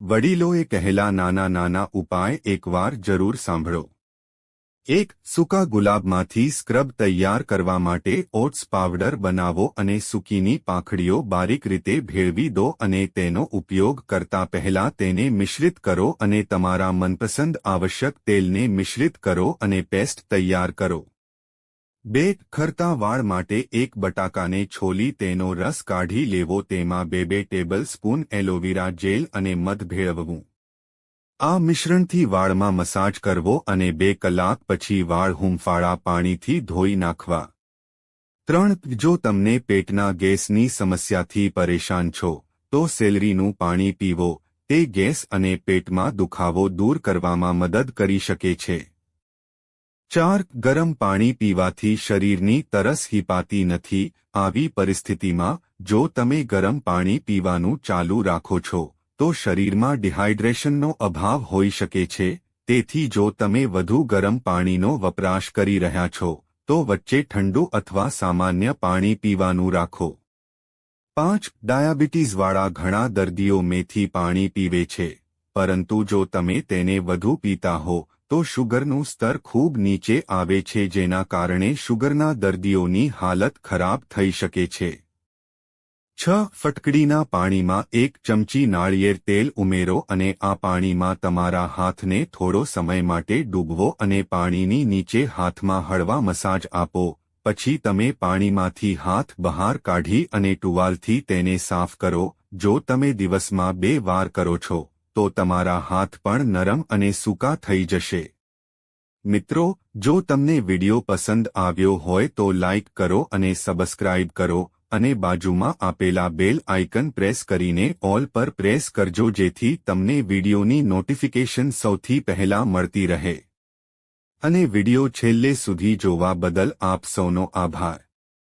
વડીલોએ કહેલા નાના નાના ઉપાય એકવાર જરૂર સાંભળો। 1. સૂકા ગુલાબમાંથી સ્ક્રબ તૈયાર કરવા માટે ઓટ્સ પાવડર બનાવો અને સૂકીની પાંખડીઓ બારીક રીતે ભેળવી દો અને તેનો ઉપયોગ કરતા પહેલા તેને મિશ્રિત કરો અને તમારા મનપસંદ આવશ્યક તેલને મિશ્રિત કરો અને પેસ્ટ તૈયાર કરો। 2. ખરતા વાળ માટે એક બટાકાને છોલી તેનો રસ કાઢી લેવો, તેમાં 2 ટેબલ સ્પૂન એલોવેરા જેલ અને મધ ભેળવવું। આ મિશ્રણથી વાળમાં મસાજ કરવો અને 2 કલાક પછી વાળ હૂંફાળા પાણીથી ધોઈ નાખવા। 3. જો તમને પેટના ગેસની સમસ્યાથી પરેશાન છો તો સેલરીનું પાણી પીવો, તે ગેસ અને પેટમાં દુખાવો દૂર કરવામાં મદદ કરી શકે છે। 4. ગરમ પાણી પીવાથી શરીરની તરસ હિપાતી નથી। આવી પરિસ્થિતિમાં જો તમે ગરમ પાણી પીવાનું ચાલુ રાખો છો તો શરીરમાં ડિહાઇડ્રેશનનો અભાવ હોઈ શકે છે, તેથી જો તમે વધુ ગરમ પાણીનો વપરાશ કરી રહ્યા છો તો વચ્ચે ઠંડુ અથવા સામાન્ય પાણી પીવાનું રાખો। 5. ડાયાબિટીસવાળા ઘણા દર્દીઓ મેથી પાણી પીવે છે, પરંતુ જો તમે તેને વધુ પીતા હો તો શુગરનું સ્તર ખૂબ નીચે આવે છે, જેના કારણે શુગરના દર્દીઓની હાલત ખરાબ થઈ શકે છે। 6. ફટકડીના પાણીમાં 1 ચમચી નાળિયેર તેલ ઉમેરો અને આ પાણીમાં તમારા હાથને થોડો સમય માટે ડૂબવો અને પાણીની નીચે હાથમાં હળવા મસાજ આપો। પછી તમે પાણીમાંથી હાથ બહાર કાઢી અને ટુવાલથી તેને સાફ કરો। જો તમે દિવસમાં 2 વાર કરો છો તો તમારા હાથ પણ નરમ અને સૂકા થઈ જશે। મિત્રો, જો તમને વિડિયો પસંદ આવ્યો હોય તો લાઇક કરો અને સબસ્ક્રાઇબ કરો અને બાજુમાં આપેલા બેલ આઇકન પ્રેસ કરીને ઓલ પર પ્રેસ કરજો, જેથી તમને વિડિયોની નોટિફિકેશન સૌથી પહેલા મળતી રહે। અને વિડિયો છેલ્લે સુધી જોવા બદલ આપ સૌનો આભાર।